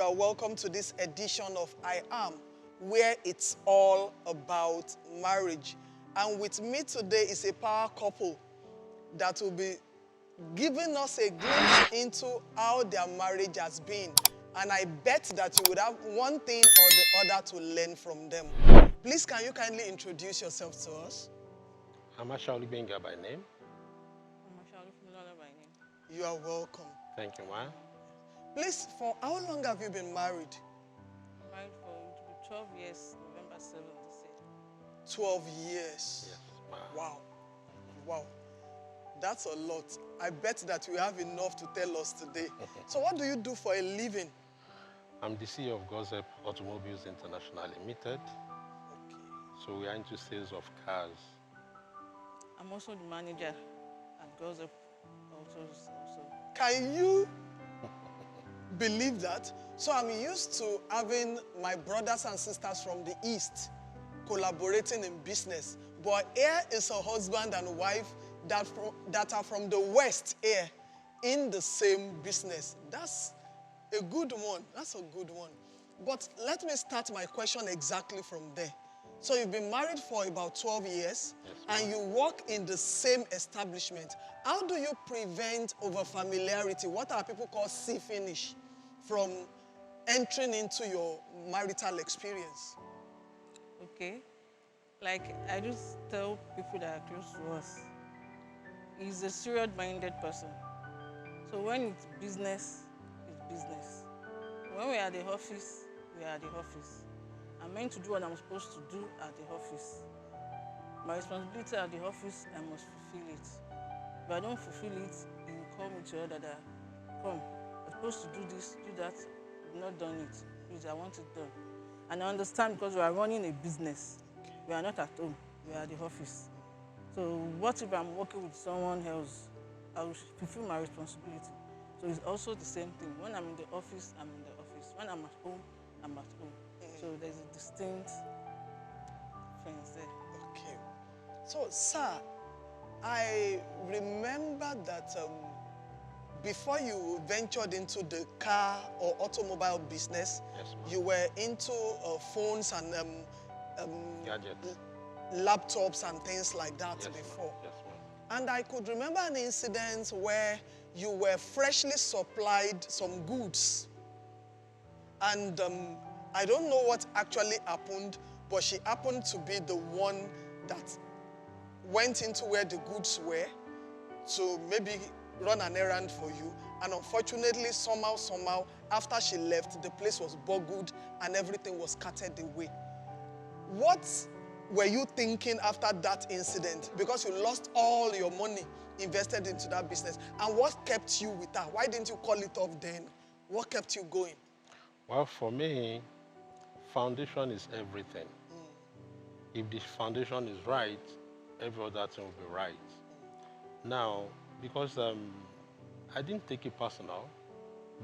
are welcome to this edition of IAAM, where it's all about marriage. And with me today is a power couple that will be giving us a glimpse into how their marriage has been. And I bet that you would have one thing or the other to learn from them. Please, can you kindly introduce yourself to us? I'm Ashaoli Benga by name. I'm Ashaoli by name. You are welcome. Thank you, ma. Please, for how long have you been married? Married for 12 years, November 7th this year. 12 years. Yes, ma. Wow. Wow. That's a lot. I bet that you have enough to tell us today. So what do you do for a living? I'm the CEO of God's Help Automobiles International Limited. Okay. So we are into sales of cars. I'm also the manager at Girls Up Autos also. Can you believe that? So I'm used to having my brothers and sisters from the East collaborating in business. But here is a husband and wife that are from the West here in the same business. That's a good one. That's a good one. But let me start my question exactly from there. So you've been married for about 12 years, yes, and you work in the same establishment. How do you prevent over-familiarity, what our people call see-finish, from entering into your marital experience? Okay. Like I just tell people that are close to us, he's a serious-minded person. So when it's business, it's business. When we're at the office, we're at the office. I'm meant to do what I'm supposed to do at the office. My responsibility at the office, I must fulfill it. If I don't fulfill it, he will call me to order that, come, I'm supposed to do this, do that, you've not done it. Please, I want it done. And I understand because we are running a business. We are not at home, we are at the office. So what if I'm working with someone else? I will fulfill my responsibility. So it's also the same thing. When I'm in the office, I'm in the office. When I'm at home, I'm at home. So there's a distinct difference there. Okay. So, sir, I remember that before you ventured into the car or automobile business, Yes, you were into phones and gadgets. laptops and things like that Yes, before. Yes, ma'am. And I could remember an incident where you were freshly supplied some goods. And I don't know what actually happened, but she happened to be the one that went into where the goods were to maybe run an errand for you. And unfortunately, somehow, after she left, the place was boggled and everything was carted away. What were you thinking after that incident? Because you lost all your money invested into that business. And what kept you with her? Why didn't you call it off then? What kept you going? Well, for me, foundation is everything. If the foundation is right, every other thing will be right. Now, because I didn't take it personal,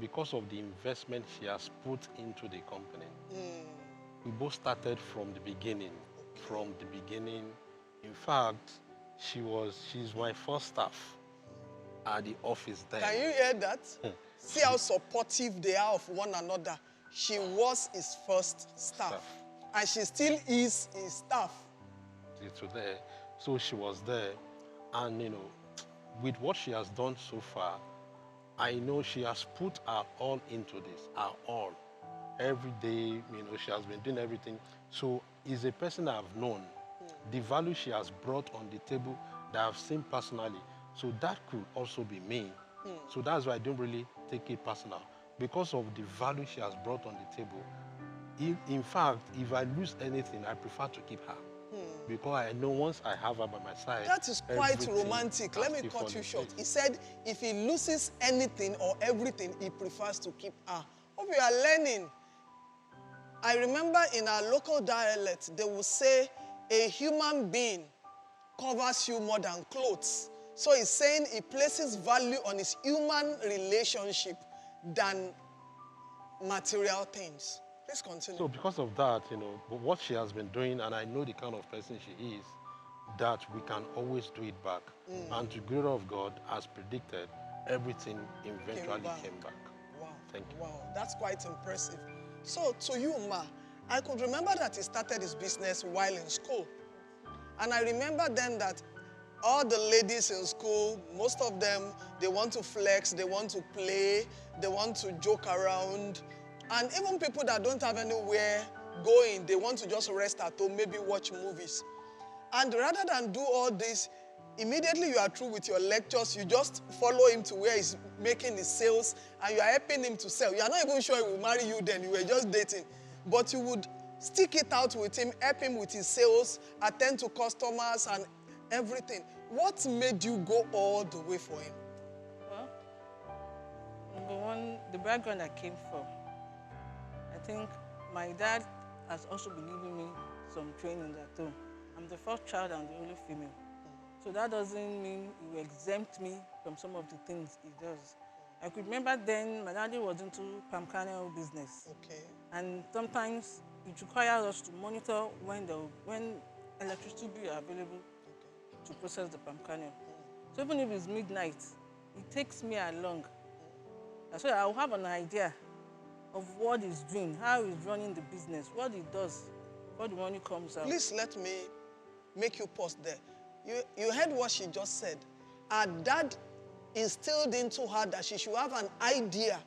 because of the investment she has put into the company. We both started from the beginning. In fact, she's my first staff at the office there. Can you hear that? See how supportive they are of one another. She was his first staff. And she still is his staff. Till today. So she was there. And, with what she has done so far, I know she has put her all into this, her all. Every day, she has been doing everything. So is a person I've known. The value she has brought on the table that I've seen personally. So that could also be me. So that's why I don't really take it personal. Because of the value she has brought on the table. In fact, if I lose anything, I prefer to keep her. Because I know once I have her by my side. That is quite romantic. Let me cut you short. He said if he loses anything or everything, he prefers to keep her. Hope you are learning. I remember in our local dialect, they will say a human being covers you more than clothes. So he's saying he places value on his human relationship than material things. Please continue. So because of that, what she has been doing, and I know the kind of person she is, that we can always do it back. And to the glory of God, as predicted, everything eventually came back. Wow. Thank you. Wow, that's quite impressive. So to you, Ma, I could remember that he started his business while in school. And I remember then that all the ladies in school, most of them, they want to flex, they want to play, they want to joke around. And even people that don't have anywhere going, they want to just rest at home, maybe watch movies. And rather than do all this, immediately you are through with your lectures, you just follow him to where he's making his sales, and you are helping him to sell. You are not even sure he will marry you then, you were just dating. But you would stick it out with him, help him with his sales, attend to customers and everything. What made you go all the way for him? Well, number one, the background I came from. I think my dad has also been giving me some training at home. I'm the first child and the only female. So that doesn't mean he will exempt me from some of the things he does. I could remember then my daddy was into palm kernel business. Okay. And sometimes it requires us to monitor when electricity bill are available to process the palm kernel. So even if it's midnight, it takes me along. So I'll have an idea of what he's doing, how he's running the business, what he does, what the money comes out. Please let me make you pause there. You heard what she just said. Her dad instilled into her that she should have an idea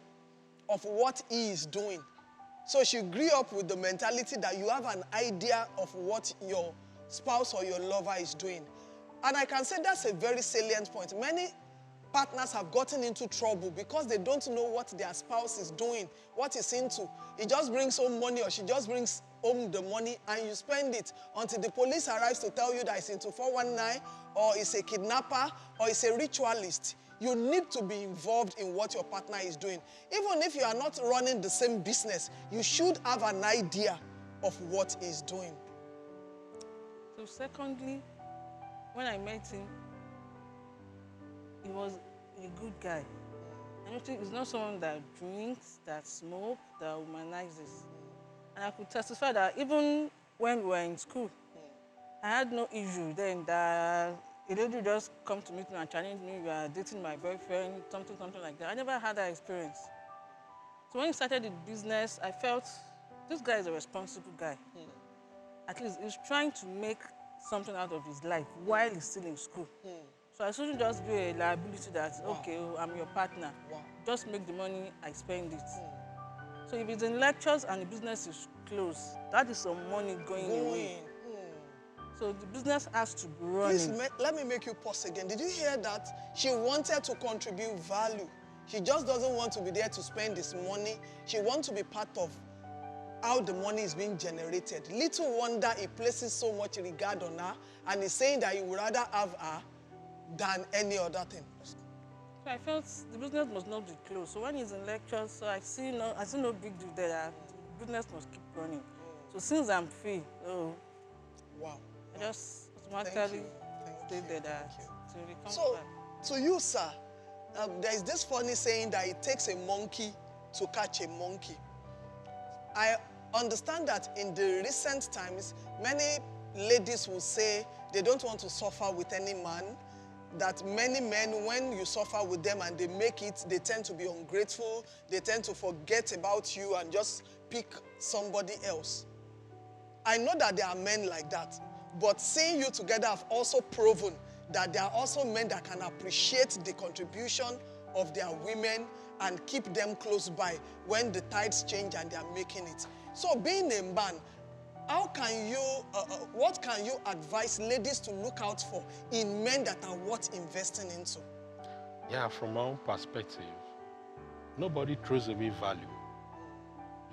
of what he is doing. So she grew up with the mentality that you have an idea of what your spouse or your lover is doing. And I can say that's a very salient point. Many partners have gotten into trouble because they don't know what their spouse is doing, what he's into. He just brings home money or she just brings home the money and you spend it until the police arrives to tell you that he's into 419 or he's a kidnapper or he's a ritualist. You need to be involved in what your partner is doing. Even if you are not running the same business, you should have an idea of what he's doing. So secondly, when I met him, he was a good guy. I don't think he's not someone that drinks, that smokes, that humanizes. And I could testify that even when we were in school, I had no issue then that a lady just come to meet me and challenge me, you are dating my boyfriend, something like that. I never had that experience. So when he started the business, I felt this guy is a responsible guy. At least he's trying to make something out of his life while he's still in school. So I shouldn't just be a liability that, okay, I'm your partner. Just make the money, I spend it. So if it's in lectures and the business is closed, that is some money going away. So the business has to be running. Please, let me make you pause again. Did you hear that? She wanted to contribute value. She just doesn't want to be there to spend this money. She wants to be part of how the money is being generated. Little wonder he places so much regard on her and he's saying that he would rather have her than any other thing. So I felt the business must not be closed. So when he's in lectures, so I see no big deal there. The business must keep running. So since I'm free, Wow. I just automatically stay there till he comes So, back. to you, sir, there is this funny saying that it takes a monkey to catch a monkey. I understand that in the recent times, many ladies will say they don't want to suffer with any man, that many men, when you suffer with them and they make it, they tend to be ungrateful, they tend to forget about you and just pick somebody else. I know that there are men like that, but seeing you together have also proven that there are also men that can appreciate the contribution of their women and keep them close by when the tides change and they are making it. So being a man, how can you, what can you advise ladies to look out for in men that are worth investing into? Yeah, from my own perspective, nobody throws away value.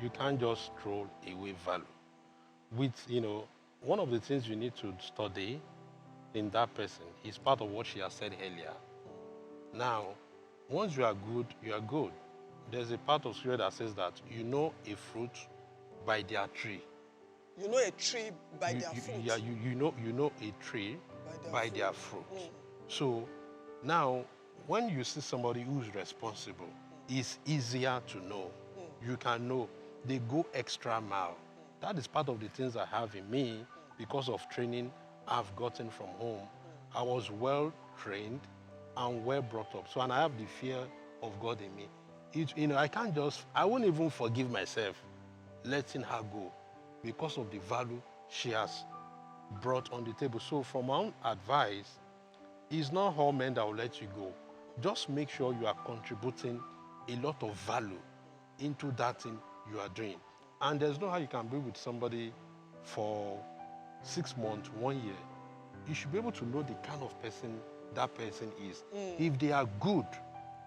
You can't just throw away value. One of the things you need to study in that person is part of what she has said earlier. Now, once you are good, you are good. There's a part of scripture that says that you know a fruit by their tree. You know a tree by their fruit. Yeah, you know a tree by their fruit. So now, when you see somebody who's responsible, it's easier to know. You can know. They go extra mile. That is part of the things I have in me because of training I've gotten from home. I was well trained and well brought up. So, and I have the fear of God in me. I can't just, I won't even forgive myself letting her go because of the value she has brought on the table. So from my own advice, it's not all men that will let you go. Just make sure you are contributing a lot of value into that thing you are doing. And there's no how you can be with somebody for 6 months, 1 year. You should be able to know the kind of person that person is. If they are good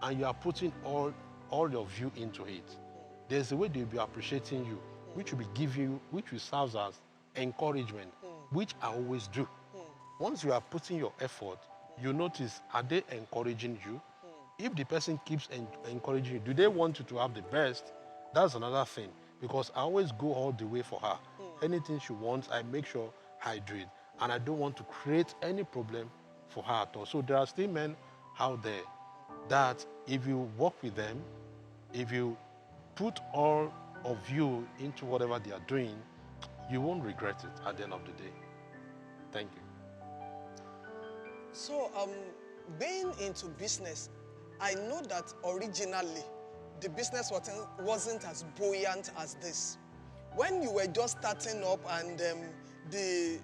and you are putting all of you into it, there's a way they'll be appreciating you, which will be giving you, which will serve as encouragement, which I always do. Once you are putting your effort, you notice, are they encouraging you? If the person keeps encouraging you, do they want you to have the best? That's another thing, because I always go all the way for her. Anything she wants, I make sure I do it. And I don't want to create any problem for her at all. So there are still men out there that if you work with them, if you put all of you into whatever they are doing, you won't regret it at the end of the day. Thank you. So, being into business, I know that originally the business wasn't as buoyant as this. When you were just starting up and the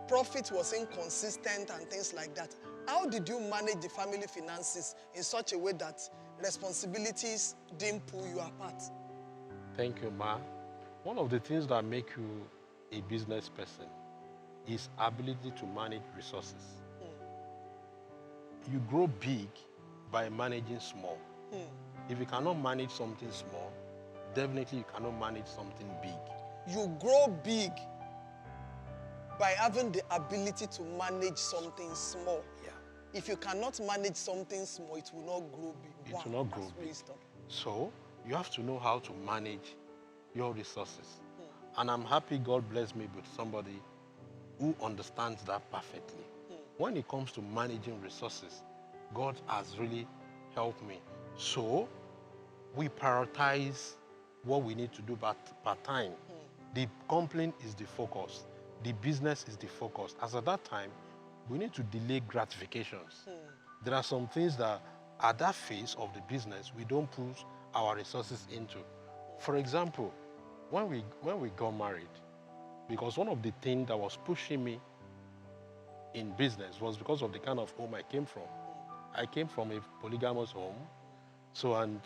profit was inconsistent and things like that, how did you manage the family finances in such a way that responsibilities didn't pull you apart? Thank you, Ma. One of the things that make you a business person is ability to manage resources. You grow big by managing small. If you cannot manage something small, definitely you cannot manage something big. You grow big by having the ability to manage something small. Yeah. If you cannot manage something small, it will not grow big. It will not grow big. Wisdom. So you have to know how to manage your resources. And I'm happy God blessed me with somebody who understands that perfectly. When it comes to managing resources, God has really helped me. So we prioritize what we need to do per time. The company is the focus. The business is the focus. As at that time, we need to delay gratifications. There are some things that at that phase of the business, we don't put our resources into. For example, when we got married, because one of the things that was pushing me in business was because of the kind of home I came from. I came from a polygamous home. So, and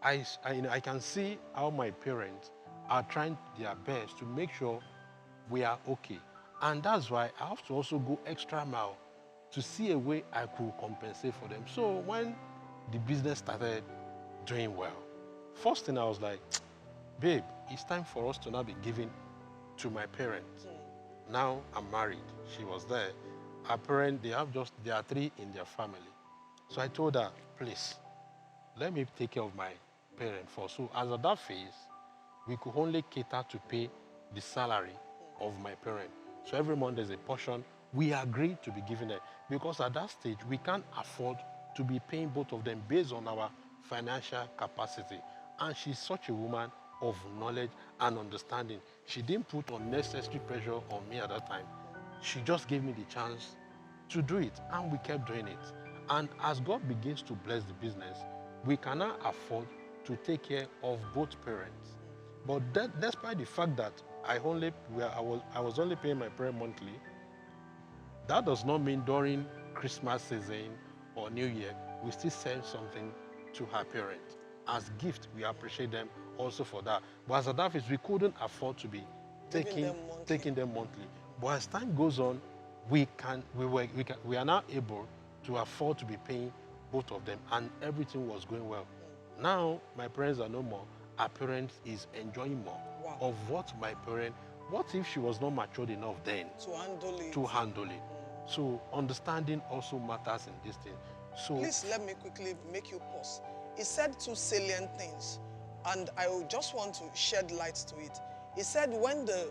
I can see how my parents are trying their best to make sure we are okay. And that's why I have to also go extra mile to see a way I could compensate for them. So when the business started doing well, first thing I was like, babe, it's time for us to now be giving to my parents. Now I'm married. She was there. Her parents, there are 3 in their family. So I told her, please, let me take care of my parents first. So as of that phase, we could only cater to pay the salary of my parents. So every month there's a portion we agreed to be giving them. Because at that stage, we can't afford to be paying both of them based on our financial capacity. And she's such a woman of knowledge and understanding. She didn't put unnecessary pressure on me at that time. She just gave me the chance to do it, and we kept doing it. And as God begins to bless the business, we cannot afford to take care of both parents. But despite the fact that I was only paying my parents monthly, that does not mean during Christmas season or New Year, we still send something to her parents. As gift, we appreciate them also for that. But as a that is, we couldn't afford to be taking them monthly. But as time goes on, we are now able to afford to be paying both of them, and everything was going well. Now, my parents are no more. Our parents is enjoying more of what my parents. What if she was not matured enough then to handle it? So understanding also matters in this thing. So please let me quickly make you pause. He said 2 salient things, and I just want to shed light to it. He said when the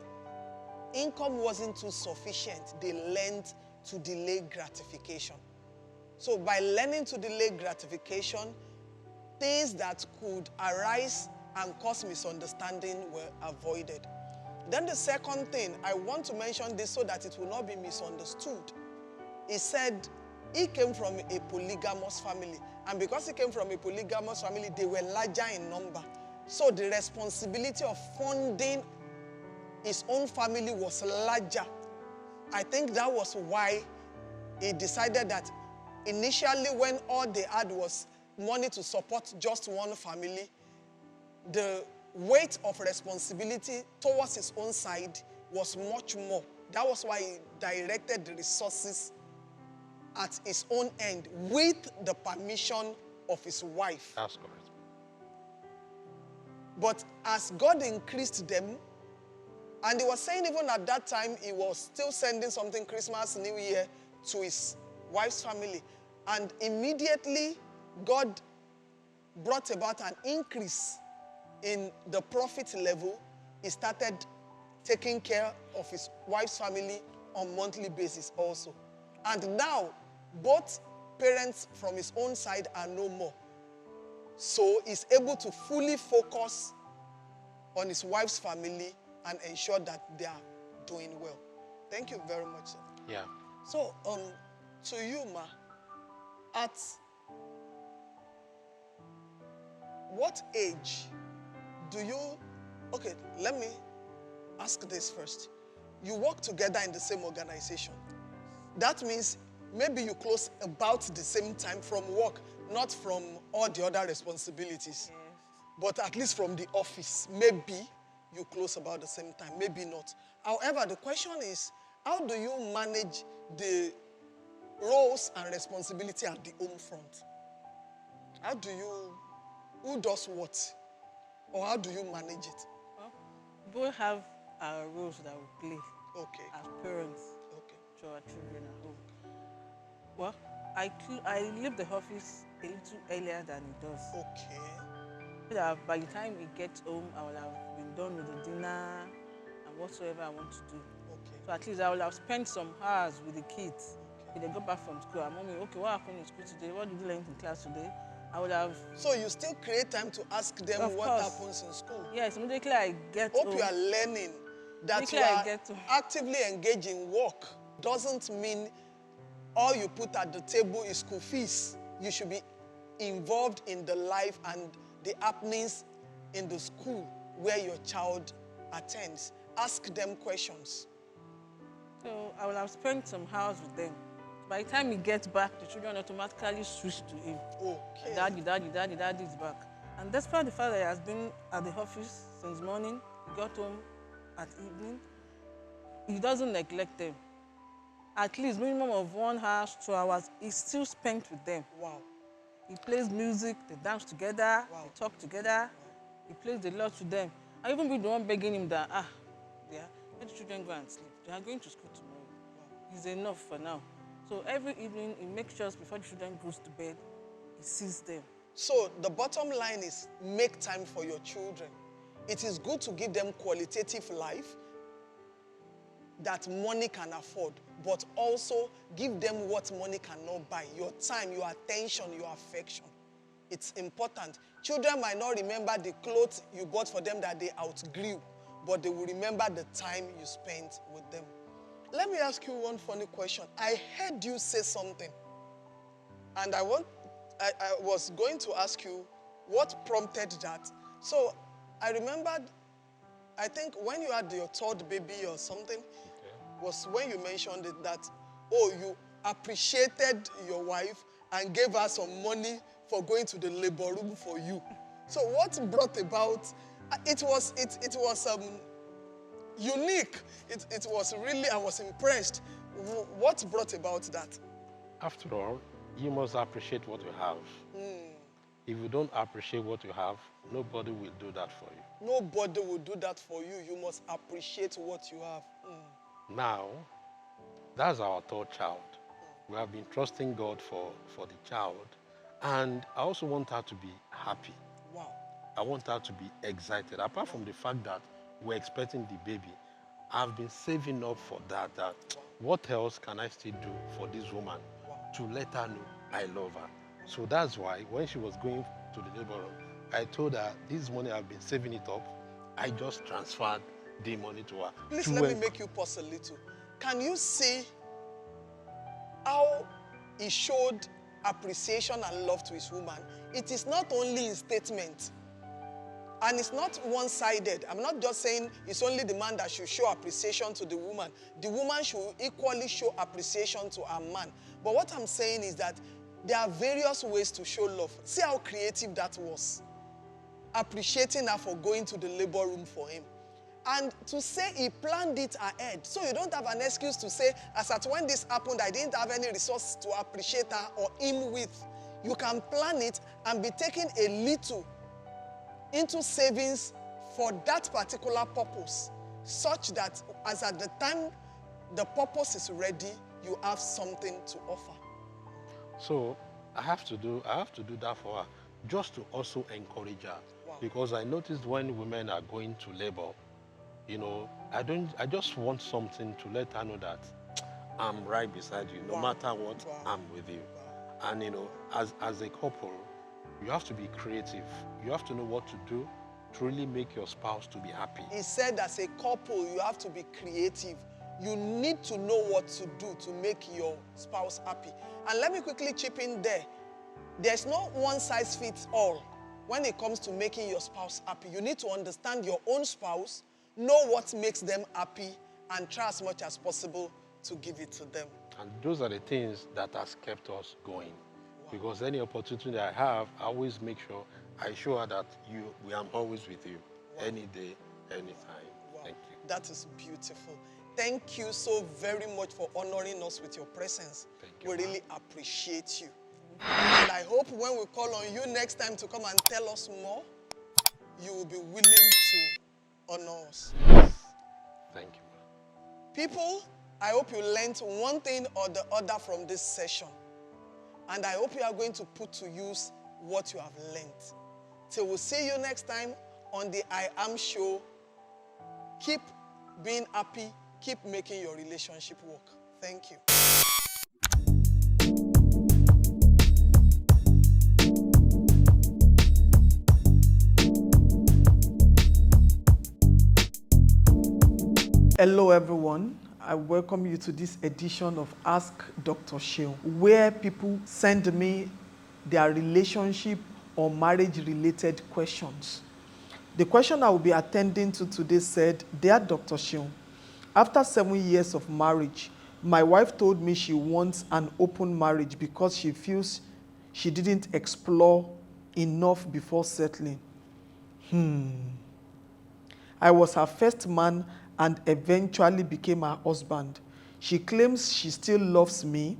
income wasn't too sufficient, they learned to delay gratification. So by learning to delay gratification, things that could arise and cause misunderstanding were avoided. Then the second thing, I want to mention this so that it will not be misunderstood. He said he came from a polygamous family. And because he came from a polygamous family, they were larger in number. So the responsibility of funding his own family was larger. I think that was why he decided that initially when all they had was money to support just one family, the weight of responsibility towards his own side was much more. That was why he directed the resources at his own end with the permission of his wife. That's correct. But as God increased them, and he was saying even at that time, he was still sending something Christmas, New Year to his wife's family. And immediately, God brought about an increase in the profit level. He started taking care of his wife's family on a monthly basis also. And now, both parents from his own side are no more. So he's able to fully focus on his wife's family and ensure that they are doing well. Thank you very much, sir. Yeah. So, to you, Ma, at what age do you, okay, let me ask this first. You work together in the same organization. That means maybe you close about the same time from work, not from all the other responsibilities. Yes. But at least from the office, maybe you close about the same time, maybe not. However, the question is, how do you manage the roles and responsibility at the home front? How do you, who does what? Or how do you manage it? Well, we both have our roles that we play Okay, as parents okay. to our children at home. Well, I leave the office a little earlier than he does. Okay, So that by the time he gets home, I will have been done with the dinner and whatsoever I want to do. okay. So at least I will have spent some hours with the kids. If they go back from school, I'm mommy, okay, what happened in school today? What did you learn in class today? I will have. So you still create time to ask them Of what course. happens in school? Yes, immediately I get Hope home. you are learning that Immediately you I are get to- actively engaged in work. Doesn't mean all you put at the table is school fees. You should be involved in the life and the happenings in the school where your child attends. Ask them questions. So I will have spent some hours with them. By the time he gets back, the children automatically switch to him. Okay. Daddy is back. And despite the fact that he has been at the office since morning, he got home at evening, he doesn't neglect them. At least minimum of 1 hour, 2 hours, he's still spent with them. Wow. He plays music, they dance together, Wow. they talk together. He plays the lot with them. I even be the one begging him that, let the children go and sleep. They are going to school tomorrow. Wow. It's enough for now. So every evening, he makes sure before the children goes to bed, he sees them. So the bottom line is make time for your children. It is good to give them qualitative life that money can afford, but also give them what money cannot buy. Your time, your attention, your affection. It's important. Children might not remember the clothes you bought for them that they outgrew, but they will remember the time you spent with them. Let me ask you one funny question. I heard you say something, and I was going to ask you what prompted that. So I remembered, I think when you had your third baby or something, was when you mentioned it that, you appreciated your wife and gave her some money for going to the labor room for you. So what brought about, it was unique. It was really, I was impressed. What brought about that? After all, you must appreciate what you have. If you don't appreciate what you have, nobody will do that for you. Nobody will do that for you. You must appreciate what you have. Now, that's our third child. We have been trusting God for the child. And I also want her to be happy. Wow. I want her to be excited. Apart from the fact that we're expecting the baby, I've been saving up for that. What else can I still do for this woman to let her know I love her? So that's why when she was going to the labor room, I told her, this money I've been saving it up. I just transferred the money to her. Please let me make you pause a little. Can you see how he showed appreciation and love to his woman, it is not only in statement. And it's not one-sided. I'm not just saying it's only the man that should show appreciation to the woman. The woman should equally show appreciation to her man. But what I'm saying is that there are various ways to show love. See how creative that was. Appreciating her for going to the labor room for him. And to say he planned it ahead. So you don't have an excuse to say, as at when this happened, I didn't have any resource to appreciate her or him with. You can plan it and be taking a little into savings for that particular purpose, such that as at the time the purpose is ready, you have something to offer. So I have to do that for her, just to also encourage her. Wow. Because I noticed when women are going to labor, I just want something to let her know that I'm right beside you, no Wow. matter what, Wow. I'm with you. Wow. And as a couple, you have to be creative. You have to know what to do to really make your spouse to be happy. He said as a couple, you have to be creative. You need to know what to do to make your spouse happy. And let me quickly chip in there. There's no one size fits all when it comes to making your spouse happy. You need to understand your own spouse, know what makes them happy, and try as much as possible to give it to them. And those are the things that has kept us going. Because any opportunity I have, I always make sure I show her that I'm always with you, any day, anytime. Wow. Thank you. That is beautiful. Thank you so very much for honoring us with your presence. Thank you, We ma'am. really appreciate you. And I hope when we call on you next time to come and tell us more, you will be willing to honor us. Thank you, ma'am. People, I hope you learned one thing or the other from this session. And I hope you are going to put to use what you have learned. Till we'll see you next time on the IAAM show. Keep being happy. Keep making your relationship work. Thank you. Hello everyone. I welcome you to this edition of Ask Dr. Sheil, where people send me their relationship or marriage-related questions. The question I will be attending to today said, Dear Dr. Sheil, after 7 years of marriage, my wife told me she wants an open marriage because she feels she didn't explore enough before settling. I was her first man and eventually became her husband. She claims she still loves me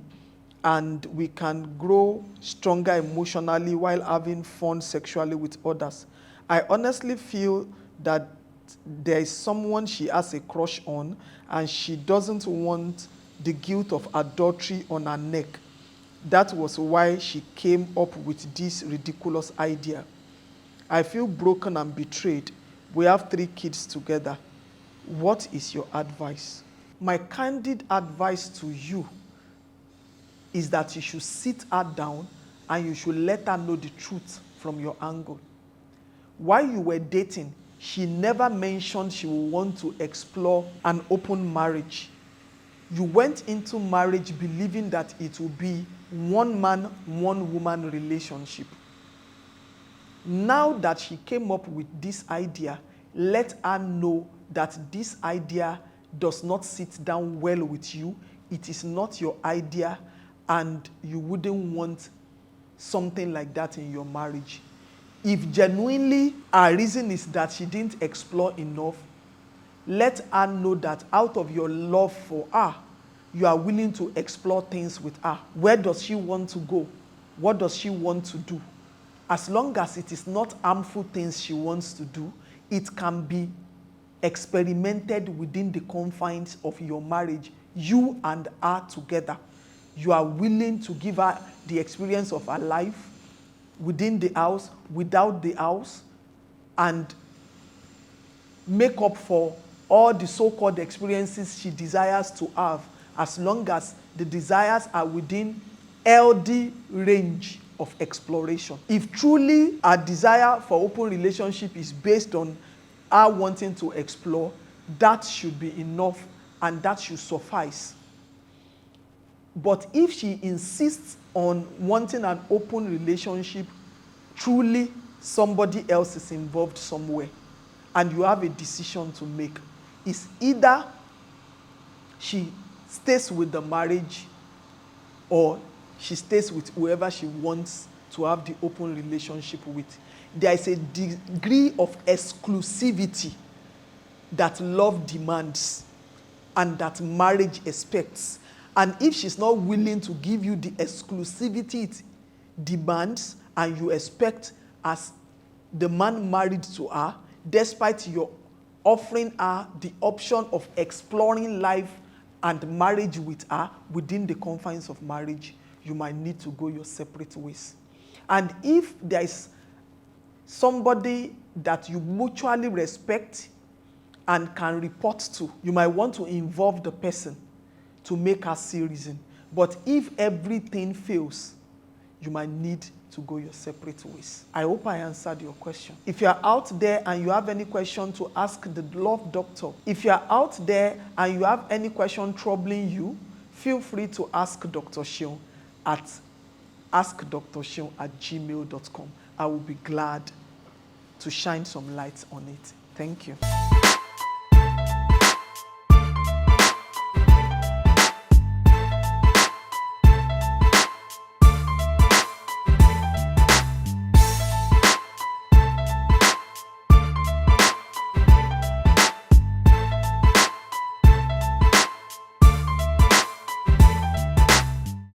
and we can grow stronger emotionally while having fun sexually with others. I honestly feel that there is someone she has a crush on and she doesn't want the guilt of adultery on her neck. That was why she came up with this ridiculous idea. I feel broken and betrayed. We have 3 kids together. What is your advice? My candid advice to you is that you should sit her down and you should let her know the truth from your angle. While you were dating, she never mentioned she would want to explore an open marriage. You went into marriage believing that it would be one man, one woman relationship. Now that she came up with this idea, let her know that this idea does not sit down well with you. It is not your idea, and you wouldn't want something like that in your marriage. If genuinely her reason is that she didn't explore enough, let her know that out of your love for her, you are willing to explore things with her. Where does she want to go? What does she want to do? As long as it is not harmful things she wants to do, it can be experimented within the confines of your marriage, you and her together. You are willing to give her the experience of her life within the house, without the house, and make up for all the so-called experiences she desires to have, as long as the desires are within healthy range of exploration. If truly a desire for open relationship is based on her wanting to explore, that should be enough and that should suffice. But if she insists on wanting an open relationship, truly somebody else is involved somewhere, and you have a decision to make. It's either she stays with the marriage or she stays with whoever she wants to have the open relationship with. There is a degree of exclusivity that love demands and that marriage expects. And if she's not willing to give you the exclusivity it demands and you expect as the man married to her, despite your offering her the option of exploring life and marriage with her within the confines of marriage, you might need to go your separate ways. And if there is somebody that you mutually respect and can report to, you might want to involve the person to make her see reason. But if everything fails, you might need to go your separate ways. I hope I answered your question. If you are out there and you have any question to ask the Love Doctor, if you are out there and you have any question troubling you, feel free to ask Dr. Seun at askdrseun@gmail.com. I will be glad to shine some light on it. Thank you.